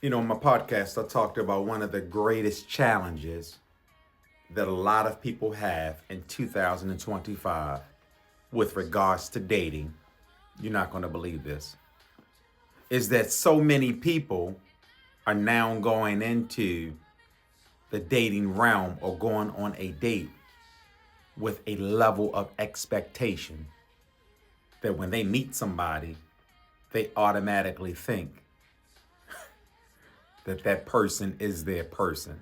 In my podcast, I talked about one of the greatest challenges that a lot of people have in 2025 with regards to dating. You're not going to believe this. Is that so many people are now going into the dating realm or going on a date with a level of expectation that when they meet somebody, they automatically think that that person is their person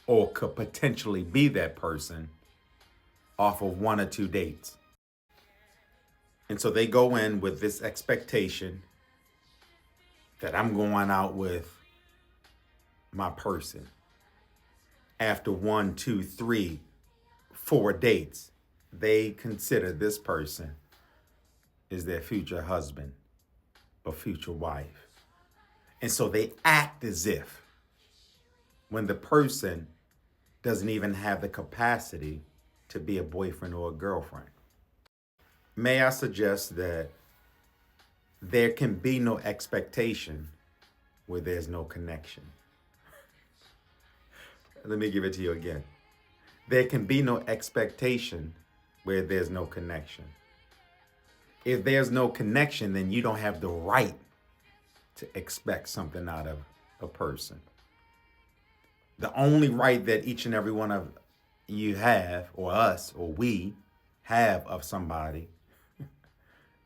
or could potentially be that person off of one or two dates. And so they go in with this expectation that I'm going out with my person. After one, two, three, four dates, they consider this person is their future husband or future wife. And so they act as if when the person doesn't even have the capacity to be a boyfriend or a girlfriend. May I suggest that there can be no expectation where there's no connection? Let me give it to you again. There can be no expectation where there's no connection. If there's no connection, then you don't have the right to expect something out of a person. The only right that each and every one of you have, or us, or we have of somebody,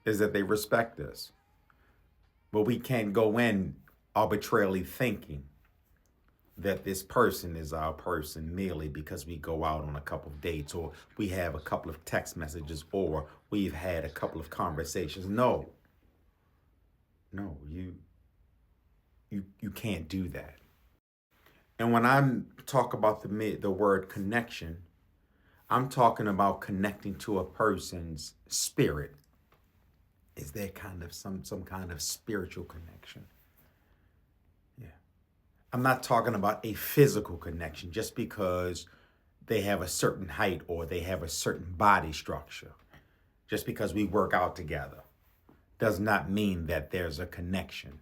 is that they respect us. But we can't go in arbitrarily thinking that this person is our person merely because we go out on a couple of dates or we have a couple of text messages or we've had a couple of conversations. No, you can't do that. And when I talk about the word connection, I'm talking about connecting to a person's spirit. Is there kind of some kind of spiritual connection? Yeah. I'm not talking about a physical connection just because they have a certain height or they have a certain body structure. Just because we work out together does not mean that there's a connection.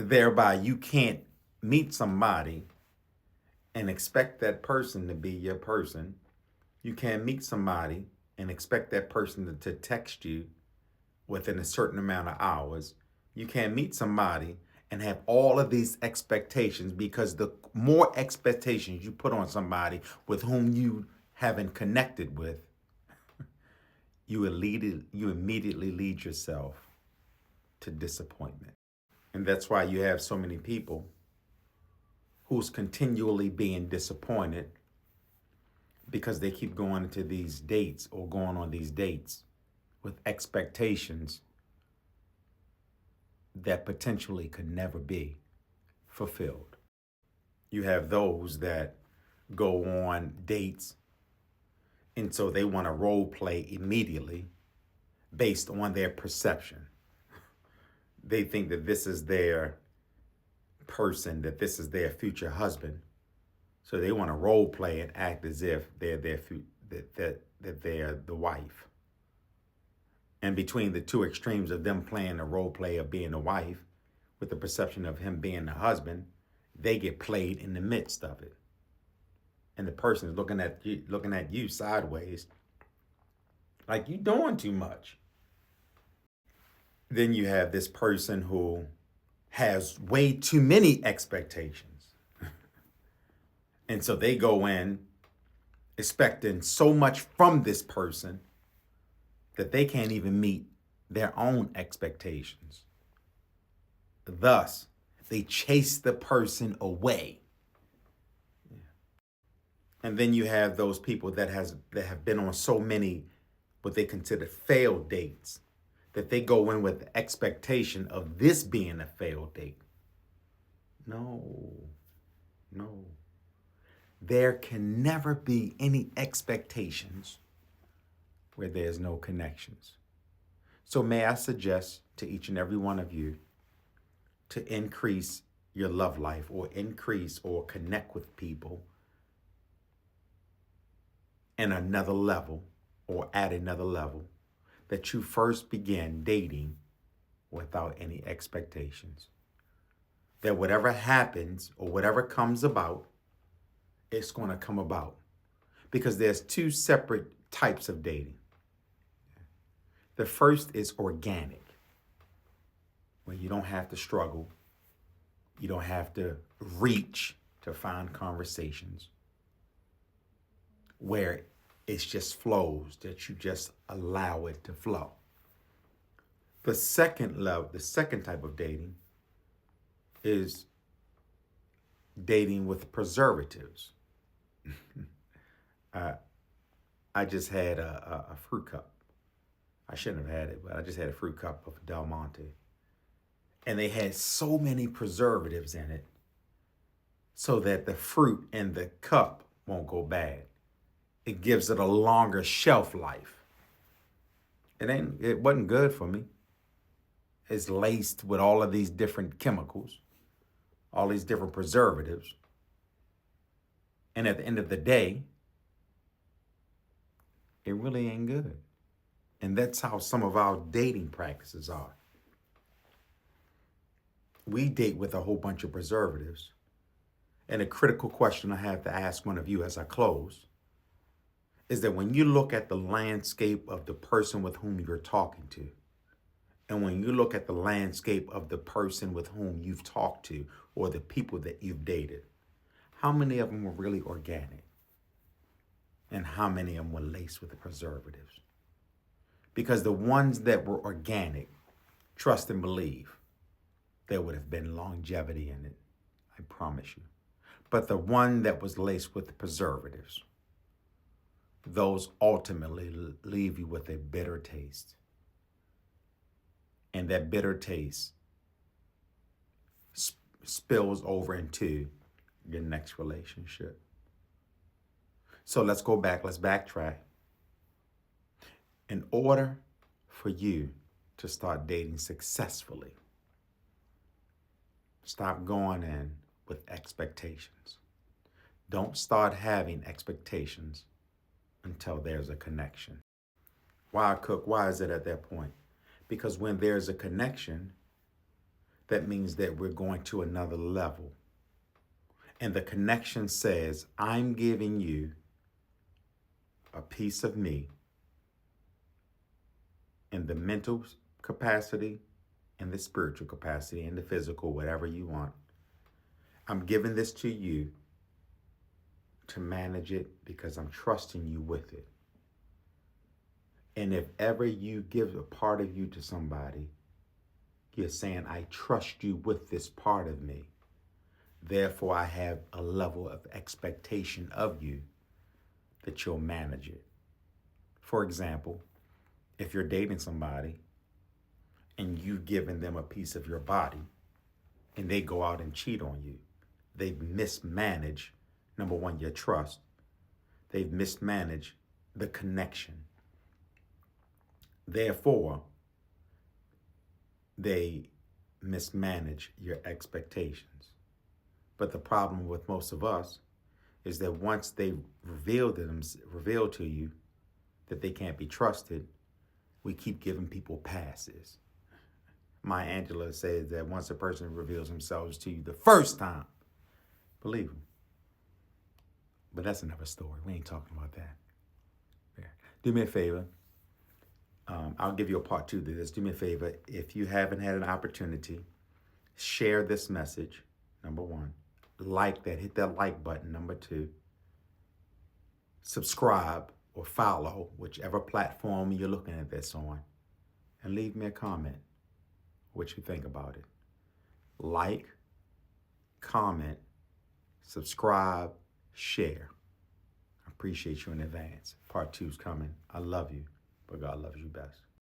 Thereby, you can't meet somebody and expect that person to be your person. You can't meet somebody and expect that person to text you within a certain amount of hours. You can't meet somebody and have all of these expectations, because the more expectations you put on somebody with whom you haven't connected with, you immediately lead yourself to disappointment. And that's why you have so many people who's continually being disappointed because they keep going into these dates or going on these dates with expectations that potentially could never be fulfilled. You have those that go on dates and so they want to role play immediately based on their perception. They think that this is their person, that this is their future husband. So they want to role play and act as if they're that they're the wife. And between the two extremes of them playing the role play of being the wife with the perception of him being the husband, they get played in the midst of it. And the person is looking at you sideways like you doing too much. Then you have this person who has way too many expectations. And so they go in expecting so much from this person that they can't even meet their own expectations. Thus, they chase the person away. And then you have those people that have been on so many what they consider failed dates that they go in with the expectation of this being a failed date. No. There can never be any expectations where there's no connections. So may I suggest to each and every one of you to increase your love life or increase or connect with people in another level or at another level, that you first begin dating without any expectations. That whatever happens or whatever comes about, it's going to come about. Because there's two separate types of dating. The first is organic, where you don't have to struggle. You don't have to reach to find conversations, where it just flows, that you just allow it to flow. The second type of dating is dating with preservatives. I just had a fruit cup. I shouldn't have had it, but I just had a fruit cup of Del Monte. And they had so many preservatives in it so that the fruit in the cup won't go bad. It gives it a longer shelf life. It wasn't good for me. It's laced with all of these different chemicals, all these different preservatives. And at the end of the day, it really ain't good. And that's how some of our dating practices are. We date with a whole bunch of preservatives. And a critical question I have to ask one of you as I close is that when you look at the landscape of the person with whom you're talking to, and when you look at the landscape of the person with whom you've talked to or the people that you've dated, how many of them were really organic? And how many of them were laced with the preservatives? Because the ones that were organic, trust and believe, there would have been longevity in it. I promise you. But the one that was laced with the preservatives, those ultimately leave you with a bitter taste. And that bitter taste spills over into your next relationship. So let's go back. Let's backtrack. In order for you to start dating successfully, stop going in with expectations. Don't start having expectations until there's a connection. Why, Cook? Why is it at that point? Because when there's a connection, that means that we're going to another level. And the connection says, I'm giving you a piece of me in the mental capacity, in the spiritual capacity, in the physical, whatever you want. I'm giving this to you to manage it because I'm trusting you with it. And if ever you give a part of you to somebody, you're saying, I trust you with this part of me. Therefore, I have a level of expectation of you that you'll manage it. For example, if you're dating somebody and you've given them a piece of your body and they go out and cheat on you, they've mismanaged, number one, your trust. They've mismanaged the connection. Therefore, they mismanage your expectations. But the problem with most of us is that once they reveal to you that they can't be trusted, we keep giving people passes. Maya Angelou says that once a person reveals themselves to you the first time, believe them. But that's another story. We ain't talking about that. Yeah. Do me a favor. I'll give you a part 2 to this. Do me a favor. If you haven't had an opportunity, share this message, number 1. Like that. Hit that like button, number 2. Subscribe or follow whichever platform you're looking at this on. And leave me a comment what you think about it. Like, comment, subscribe, share. I appreciate you in advance. Part 2's coming. I love you, but God loves you best.